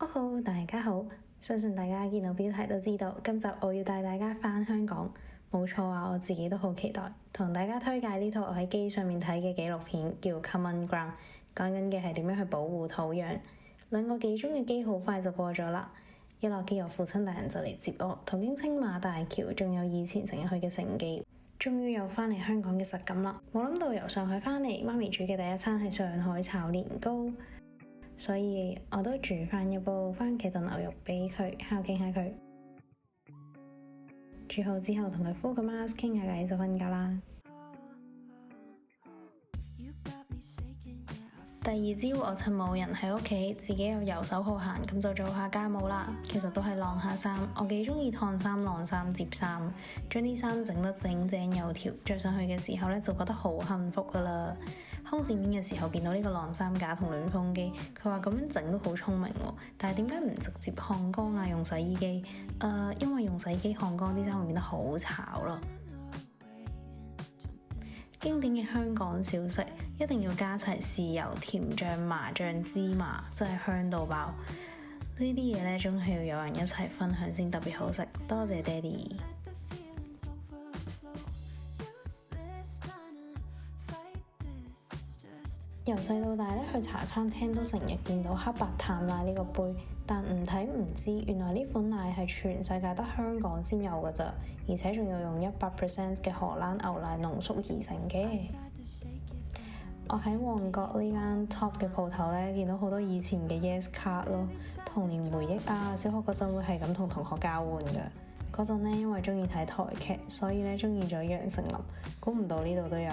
好，大家好，相信大家見到標題都知道，今集我要帶大家返香港。冇錯啊，我自己都好期待，同大家推介呢套我喺機上面睇嘅紀錄片，叫《Common Ground》，講緊嘅係點樣去保護土壤。2個幾鐘嘅機好快就過咗啦，一落機我父親大人就嚟接我，途經青馬大橋，仲有以前成日去嘅城記，終於有返嚟香港嘅實感啦。冇諗到由上海返嚟，媽咪煮嘅第一餐係上海炒年糕。所以我都煮翻一煲番茄燉牛肉俾佢孝敬下佢。煮好之後同佢敷個 mask 傾下偈就瞓覺啦。第二朝我趁冇人喺屋企，自己又遊手好閒，咁就做下家務啦。其實都係晾下衫，我幾中意燙衫、晾衫、摺衫，將啲衫整得整整有條，着上去嘅時候呢，就覺得好幸福噶啦。空剪片嘅時候見到呢個晾衫架同暖風機，佢話咁樣整都好聰明喎，但係點解唔直接烘乾啊？用洗衣機？因為用洗衣機烘乾啲衫會變得好炒咯。經典嘅香港小食，一定要加齊豉油、甜醬、麻醬、芝麻，真係香到爆。呢啲嘢呢，總係要有人一齊分享先特別好食。多謝爹哋。由細到大咧，去茶餐廳都成日見到黑白淡奶呢個杯，但唔睇唔知，原來呢款奶係全世界得香港先有㗎咋，而且仲要用100% 嘅荷蘭牛奶濃縮而成嘅。我喺旺角呢間 Top 嘅鋪頭咧，見到好多以前嘅 Yes 卡咯，童年回憶啊！小學嗰陣會係咁同同學交換㗎。嗰陣咧，因為中意睇台劇，所以咧中意咗楊丞琳，估唔到呢度都有。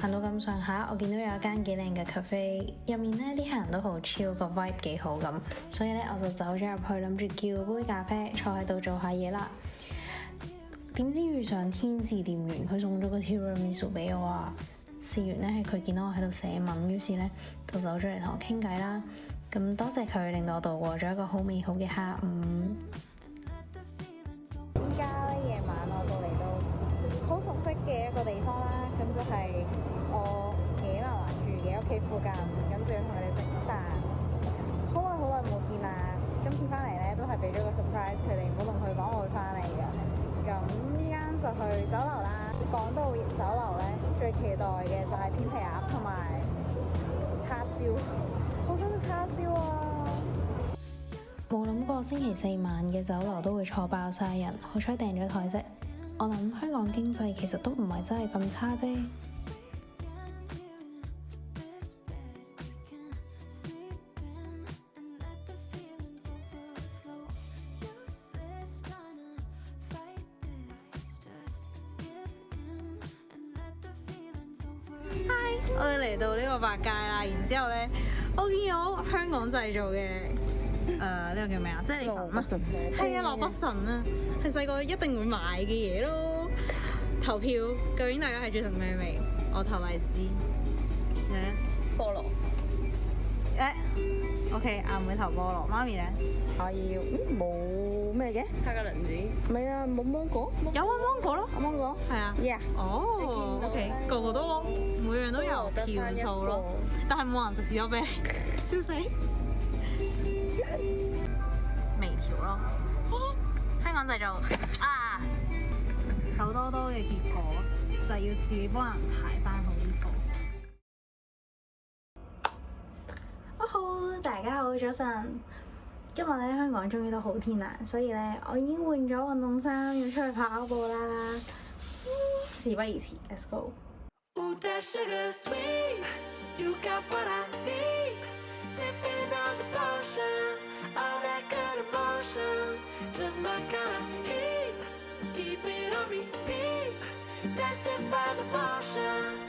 行到咁上下，我見到有一間幾靚嘅 cafe， 入面呢啲客人都好 chill，個 vibe 幾好咁，所以呢，我就走咗入去，諗住叫杯咖啡，坐喺度做下嘢啦。點知遇上天使店員，佢送咗個 tiramisu 俾我啊！試完呢，係佢見到我喺度寫文，於是呢，就走咗嚟同我傾偈啦。咁多謝佢，令到我度過咗一個好美好嘅下午。依家呢，夜晚我到嚟到好熟悉嘅一個地方啦，咁就係我爺爺嫲嫲住嘅屋企附近，咁就要同佢哋食飯。好耐冇見啦，今次翻嚟咧都係俾咗個 surprise 佢哋，唔好同佢講我會翻嚟嘅。咁依間就去酒樓啦。講到酒樓咧，最期待嘅就係片皮鴨同埋叉燒，好想食叉燒啊！冇諗過星期4晚嘅酒樓都會坐爆晒人，好彩訂咗台啫。我諗香港經濟其實都唔係真係咁差啫。我哋嚟到呢個百佳啦，然之後咧，我見到香港製造嘅呢個叫咩啊？即係蘿蔔神，係啊，蘿蔔神啊，係細個一定會買嘅嘢咯。投票，究竟大家係中意食咩味？我投荔枝，菠蘿。OK， 阿妹投菠蘿，媽咪咧？我要冇咩嘅？黑格倫子。唔係啊，冇芒果。有啊，芒果咯。芒果係啊。Yeah。哦，OK，個個都每樣都有票數咯，但係冇人食士多啤梨，笑死。微調咯。香港製造啊！手多多嘅結果就係要自己幫人排翻好呢個。好，大家好，早晨。今日咧香港終於都好天啦，所以咧我已經換咗運動衫，要出去跑步啦。事不宜遲 ，Let's go。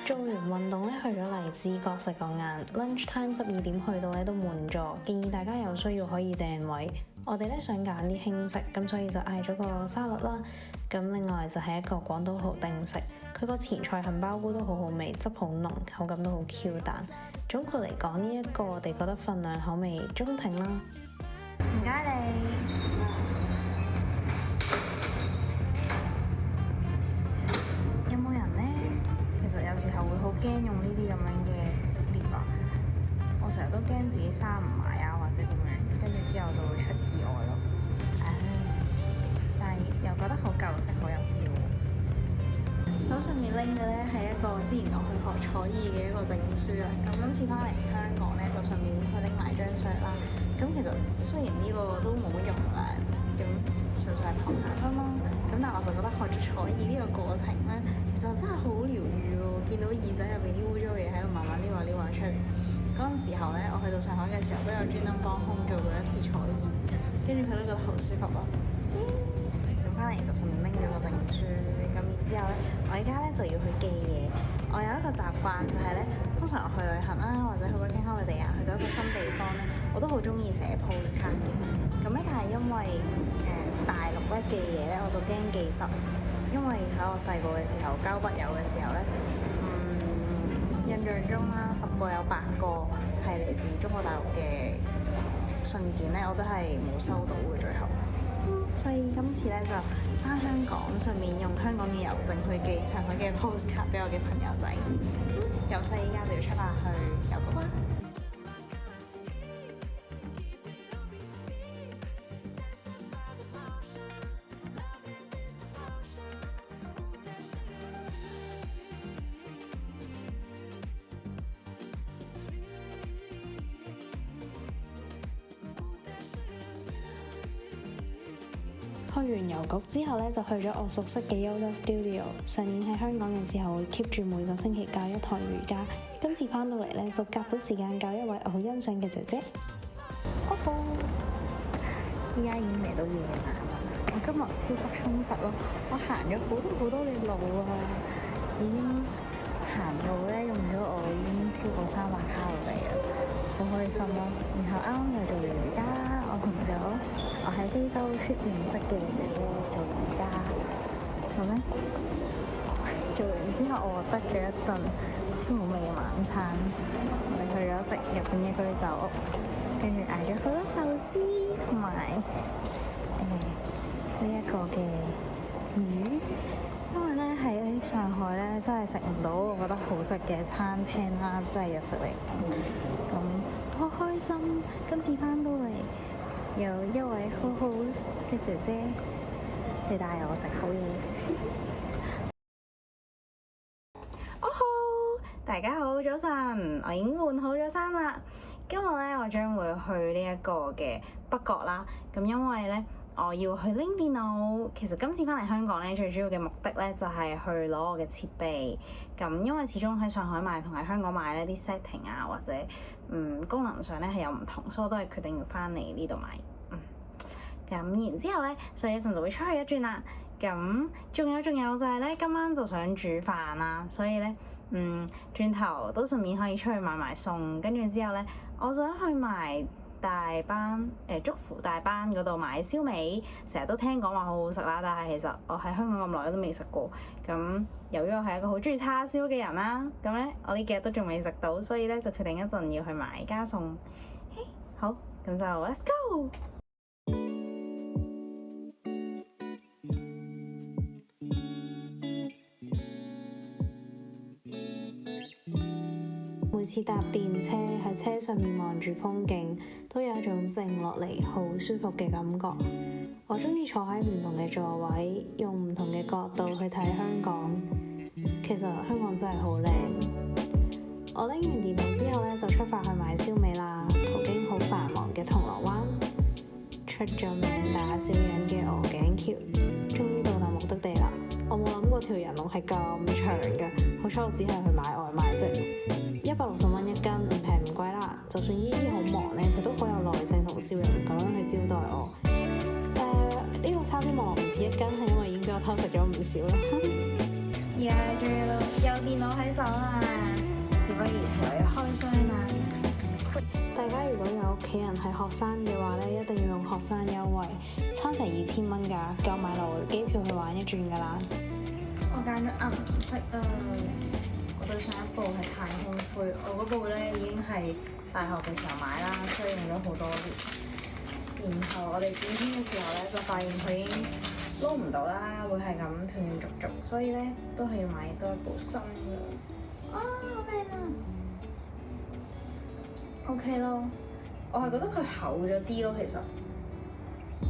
做完運動咧，去咗荔枝角食個晏 ，lunch time 12點去到咧都滿座，建議大家有需要可以訂位。我哋咧想揀啲輕食，咁所以就嗌咗個沙律啦。咁另外就係一個廣東蠔定食，佢個前菜杏鮑菇都好好味，汁好濃，口感都好 Q 彈。總括嚟講，呢一個我哋覺得份量口味中挺啦。唔該你。時候會好驚用呢啲咁樣嘅 lift 啊，我成日都驚自己閂唔埋啊，或者點樣，跟住之後就會出意外咯。但係又覺得好舊式，好有 feel。手上面拎嘅咧係一個之前我去學彩藝嘅一個證書啊，咁今次翻嚟香港咧就順便去拎埋張相啦。咁其實雖然呢個都冇乜用啦，咁純粹係傍下身咯。咁但係我就覺得學咗彩藝呢個過程咧，其實真係好療愈喎！見到耳仔入邊啲污糟嘢喺度慢慢撩下撩下出嚟。嗰陣時候咧，我去到上海嘅時候都有專登幫空做過一次彩藝，跟住佢都覺得好舒服咯。咁翻嚟就順便拎咗個證書，咁然之後咧，我而家咧就要去寄嘢。我有一個習慣就係咧，通常我去旅行啦，或者去 working holiday 啊，去到一個新地方咧，我都好中意寫 postcard 嘅。咁咧，但係因為大陸咧寄嘢咧，我就驚寄失，因為喺我細個嘅時候交筆友嘅時候咧，印象中啦，10個有8個係嚟自中國大陸嘅信件咧，我都係冇收到嘅最後。所以今次咧就翻香港，順便用香港嘅郵政去寄上海嘅 postcard 俾我嘅朋友仔。由細依家就要出發去郵局啦。去完郵局之後咧，就去咗我熟悉嘅 Yoga Studio。上年喺香港嘅時候，會 keep 住每個星期教一堂瑜伽。今次翻到嚟咧，就夾到時間教一位我好欣賞嘅姐姐。依家已經嚟到夜晚啦，我今日超級充實咯！我行咗好多嘅路啊，已經行路咧用咗我已經超過300卡路里啦，好開心咯！然後啱啱又做完瑜伽啦，我同咗我喺非洲認識嘅姐姐做瑜伽，咁咧做完之後我得咗一頓超好味嘅晚餐，我哋去咗食日本嘅居酒屋，跟住嗌咗好多壽司同埋呢一個嘅魚，因為咧喺上海咧真係食唔到我覺得好食嘅餐廳啦，真係日式嚟講，咁好開心今次翻到嚟。有一位好好嘅姐姐嚟帶我食好嘢。大家好，早晨，我已經換好咗衫啦。今日咧，我將會去呢一個嘅北角啦。咁因為咧，我要去拎電腦。其實今次翻嚟香港咧，最主要嘅目的咧就係去攞我嘅設備。咁因為始終喺上海買同喺香港買咧啲 setting 啊，或者功能上咧係有唔同，所以我都係決定要翻嚟呢度買。咁然之後咧，所以一陣就會出去一轉啦。咁仲有就係咧，今晚就想煮飯啦，所以咧轉頭都順便可以出去買埋餸。跟住之後咧，我想去埋大班竹湖大班嗰度買燒味，成日都聽講話好好食啦，但係其實我喺香港咁耐都未食過。咁由於我係一個好中意叉燒嘅人啦，咁咧我呢幾日都仲未食到，所以咧就決定一陣要去買加餸。好，咁就 Let's go！每次搭電車喺車上面望住風景，都有一種靜落嚟好舒服嘅感覺。我中意坐喺唔同嘅座位，用唔同嘅角度去睇香港。其實香港真係好靚。我拎完電腦之後咧，就出發去買燒味啦。途經好繁忙嘅銅鑼灣，出咗名大小人嘅鵝頸橋，終於到達目的地啦。我冇諗過條人龍係咁長嘅，好彩我只係去買外賣啫。160蚊一斤，唔平唔貴啦。就算姨姨好忙咧，佢都好有耐性同笑容咁樣去招待我。呢個叉燒望落唔似一斤，係因為已經俾我偷食咗唔少啦。而家終於都有電腦喺手啦，事不宜遲，我要開箱啦。大家如果有屋企人係學生嘅話咧，一定要用學生優惠，差成2000蚊㗎，夠買來機票去玩一轉㗎啦。我揀咗銀色啊！我對上一部係太空灰，我嗰部咧已經係大學嘅時候買啦，所以用咗好多年。然後我哋剪片嘅時候咧，就發現佢已經撈唔到啦，會係咁斷斷續續，所以咧都係要買多一部新嘅。好靚啊！OK 咯，我係覺得佢厚咗啲咯，其實。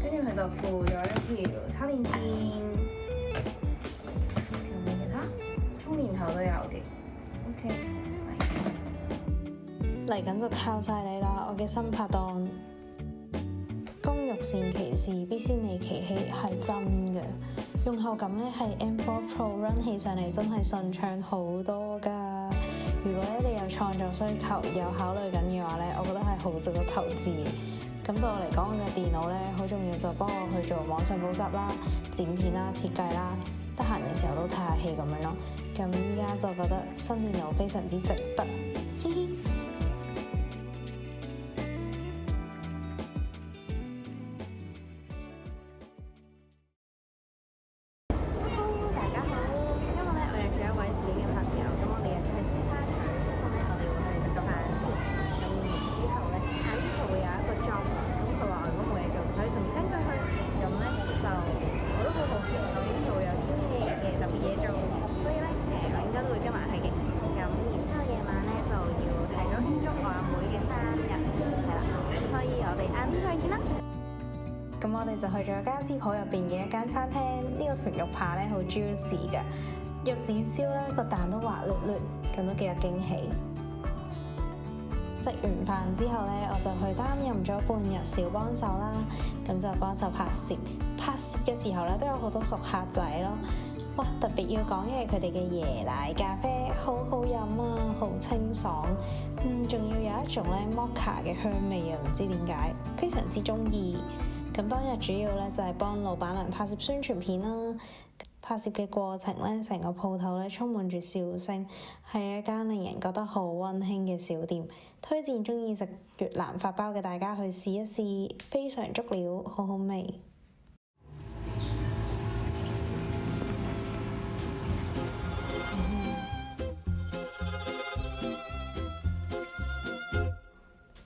跟住佢就附咗一條插電線，仲有冇其他？充電頭都有嘅。OK，nice。嚟緊就靠晒你啦，我嘅新拍檔。工欲善其事，必先利其器，係真嘅。用後感咧係 M4 Pro run 起上嚟真係順暢好多㗎。如果咧你有創作需求，有考慮緊嘅話咧，我覺得係好值得投資。咁對我嚟講，我嘅電腦咧好重要，就幫我去做網上補習啦、剪片啦、設計啦，得閒嘅時候都睇下戲咁樣咯。咁依家就覺得新電腦非常之值得，嘻嘻。大家好，今日咧我約咗一位自己嘅朋友，咁我哋約咗去尖沙咀，咁咧我哋會去食個飯先，咁然之後咧喺呢度會有一個 job，咁佢話如果冇嘢做就可以順便跟佢去，咁咧就我都好好奇究竟呢度會有啲咩嘅特別嘢做，所以咧我應該都會跟埋去嘅，咁然之後夜晚咧就要提早慶祝我阿妹嘅生日，係啦，咁所以我哋晏啲再見啦。咁我哋就去咗家私鋪入邊嘅一間餐廳，呢個豚肉扒咧好 juicy 㗎，玉子燒咧個蛋都滑捋捋，咁都幾有驚喜。食完飯之後咧，我就去擔任咗半日小幫手啦，咁就幫手拍攝。拍攝嘅時候咧都有好多熟客仔咯，哇！特別要講嘅係佢哋嘅椰奶咖啡，好好飲啊，好清爽，仲要有一種咧 mocha 嘅香味啊，唔知點解，非常之中意。咁當日主要咧就係幫老闆娘拍攝宣傳片啦。拍攝嘅過程咧，成個鋪頭咧充滿住笑聲，係一間令人覺得好溫馨嘅小店。推薦鍾意食越南法包嘅大家去試一試，非常足料，好好味。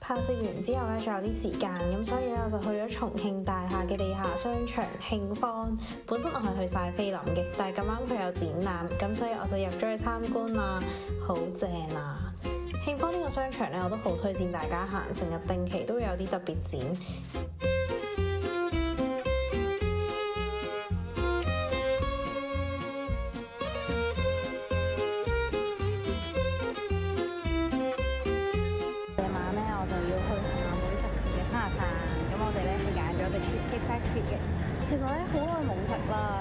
拍攝完之後咧，仲有啲時間，咁所以咧我就去咗重慶大廈嘅地下商場慶方。本身我係去晒菲林嘅，但係咁啱佢有展覽，咁所以我就入咗去參觀啦，好正啊！慶方呢個商場咧，我都好推薦大家行，成日定期都會有啲特別展。其實咧好耐冇食啦，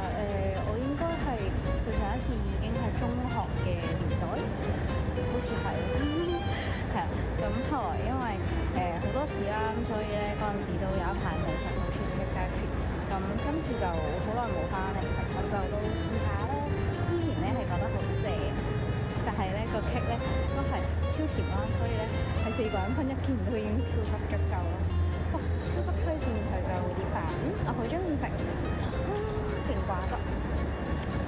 我應該係佢上一次已經係中學嘅年代，好似係，係啊。咁後來因為好多事啦，咁所以咧嗰陣時都有一排冇食到 Cheesecake Factory。咁今次就好耐冇翻嚟食，咁就都試下啦。依然咧係覺得好正，但係咧個 cake 咧都係超甜啦，所以咧係4個人分一件都已經超級足夠啦。哇！超級推薦佢嘅啲飯，我好中意食，勁掛得。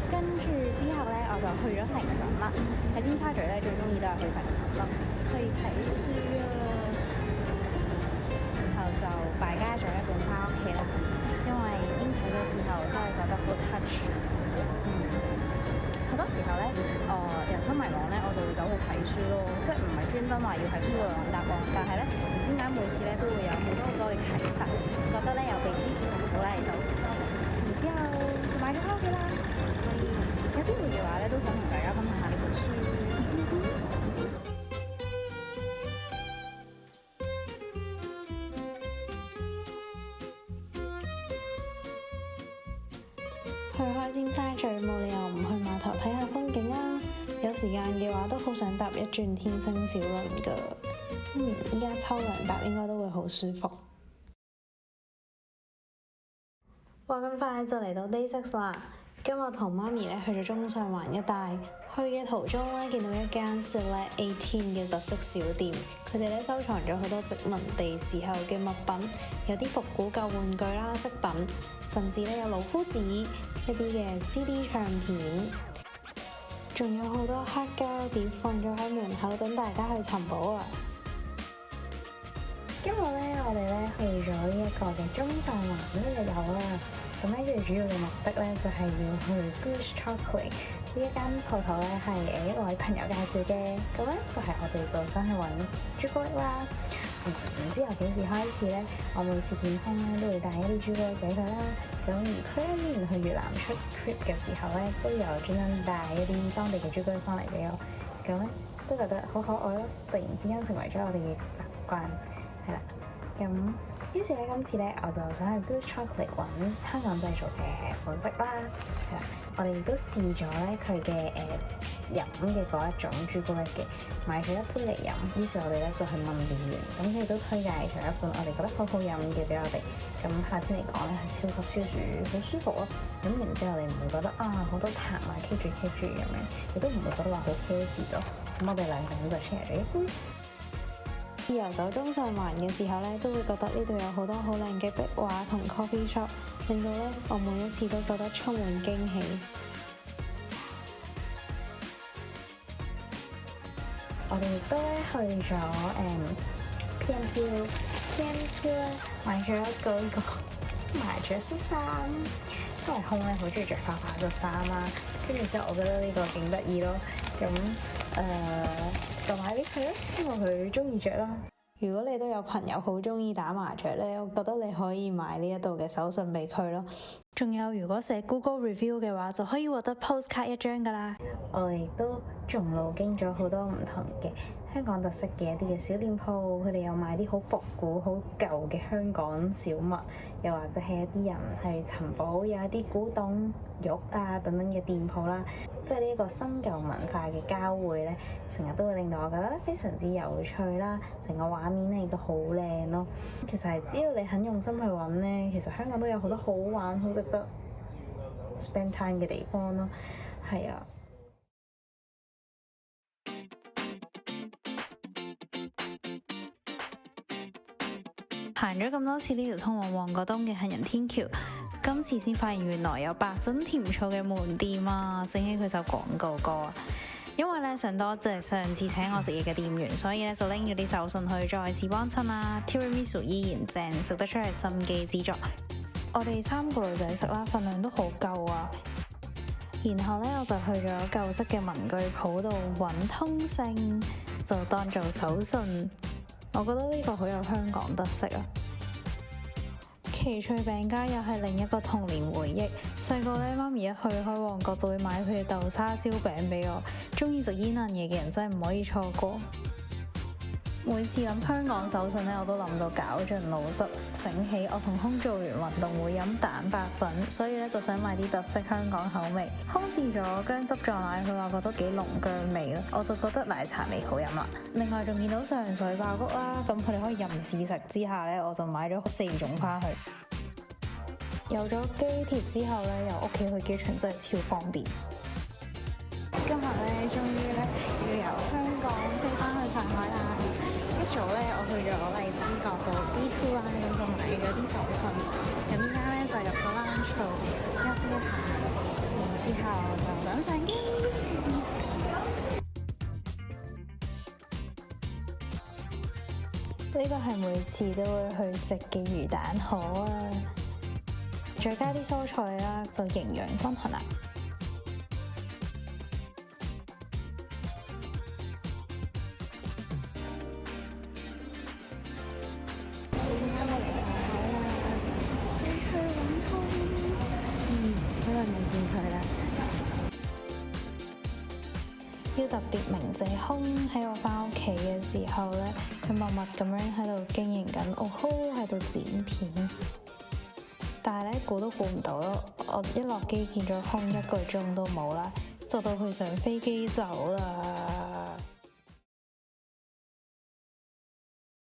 跟住之後咧，我就去咗成品啦。喺尖沙咀咧，最中意都係去成品啦，去睇書啊。然後就敗家咗一本翻屋企啦，因為邊睇嘅時候真係覺得好 touch。好多時候咧，人生迷惘咧，我就會走去睇書咯，即係唔係專登話要喺書度揾答案，但係咧唔知點解每次咧都會有好多嘅啟發，覺得咧有被支持同鼓勵到，然之後就買咗翻屋企啦。所以有機會嘅話咧，都想同大家分享下呢本書。去開尖沙咀冇理由唔去碼頭睇下風景啦，有時間嘅話都好想搭一轉天星小輪㗎。依家秋涼搭應該都會好舒服。話咁快就嚟到 Day 6啦，今日同媽咪咧去咗中上環一帶，去嘅途中咧見到一間 Select 18嘅特色小店，佢哋咧收藏咗好多殖民地時候嘅物品，有啲復古舊玩具啦、飾品，甚至咧有老夫子一啲嘅 CD 唱片，仲有好多黑膠碟放咗喺門口等大家去尋寶啊！今日咧我哋咧去咗呢一個嘅中上環呢日遊啦。咁咧最主要嘅目的咧就係要去 Goose Chocolate 呢一間鋪頭咧，係一位朋友介紹嘅。咁咧就係我哋就想去揾朱古力啦。唔知由幾時開始咧，我每次見空咧都會帶一啲朱古力俾佢啦。咁而佢咧之前去越南出 trip 嘅時候咧，都有專登帶一啲當地嘅朱古力翻嚟俾我。咁咧都覺得好可愛咯，突然之間成為咗我哋嘅習慣，係啦。咁於是咧，今次咧我就想去 Goose Chocolate 揾香港製造嘅款式啦，係啦。我哋亦都試咗咧佢嘅飲嘅嗰一種朱古力嘅，買咗一杯嚟飲。於是我哋咧就去問店員，咁佢哋都推介咗一款我哋覺得好好飲嘅俾我哋。咁夏天嚟講咧係超級消暑，好舒服咯。咁然之後你唔會覺得好多痰棘住咁樣，亦都唔會覺得話好 heavy 咯。咁我哋兩個人就 share 咗一杯。遊走中上環嘅時候咧，都會覺得呢度有好多好靚嘅壁畫同 coffee shop， 令到咧我每一次都覺得充滿驚喜。我哋亦都咧去咗PMQ 咧買咗一個麻雀恤衫，因為空咧好中意着花花嘅衫啦，跟住之後我覺得呢個勁得意咯，咁就買俾佢啦，因為佢中意着啦。如果你都有朋友好中意打麻雀咧，我覺得你可以買呢一度嘅手信俾佢咯。仲有，如果寫 Google Review 嘅話，就可以獲得 postcard 一張噶啦。我哋亦都仲路經咗好多唔同嘅香港特色嘅一啲嘅小店鋪，佢哋有賣啲好復古、好舊嘅香港小物，又或者係一啲人係尋寶，有一啲古董玉啊等等嘅店鋪啦。即係呢一個新舊文化嘅交匯咧，成日都會令到我覺得非常之有趣啦。成個畫面咧亦都好靚咯。其實係只要你肯用心去揾咧，其實香港都有好多好玩、好值得 spend time 嘅地方咯。係啊。行咗咁多次呢條通往旺角東嘅行人天橋，今次先發現原來有白珍甜醋嘅門店啊！醒起佢首廣告歌啊！因為咧想多謝上次請我食嘢嘅店員，所以咧就拎咗啲手信去再次幫襯啦。Tiramisu 依然正，食得出係心機之作。我哋3個女仔食啦，份量都好夠啊！然後咧我就去咗舊式嘅文具鋪度揾通勝，就當做手信。我覺得呢個好有香港特色啊！奇趣餅家又係另一個童年回憶。細個咧，媽咪一去開旺角就會買佢嘅豆沙燒餅俾我。中意食煙韌嘢嘅人真係唔可以錯過。每次諗香港手信咧，我都諗到絞盡腦汁，醒起我同空做完運動會飲蛋白粉，所以咧就想買啲特色香港口味。空試咗薑汁撞奶，佢話覺得幾濃薑味咯，我就覺得奶茶味好飲啦。另外仲見到上水爆谷啦，咁佢哋可以任試食之下咧，我就買咗4種翻去。有咗機鐵之後咧，由屋企去機場真係超方便。今日咧，終於咧要由香港飛翻去上海啦！一早咧，我去咗荔枝角道 B2 啦，咁就買咗啲手信。咁依家咧就入咗 lunch 度休息一下，然之後就等上機。呢個係每次都會去食嘅魚蛋河啊！再加啲蔬菜啦，就營養均衡啦。要特別鳴謝空喺我翻屋企嘅時候咧，佢默默咁樣喺度經營緊，OHO喺度剪片。但係咧，估都估唔到咯，我一落機見咗空1個鐘都冇啦，就到佢上飛機走啦。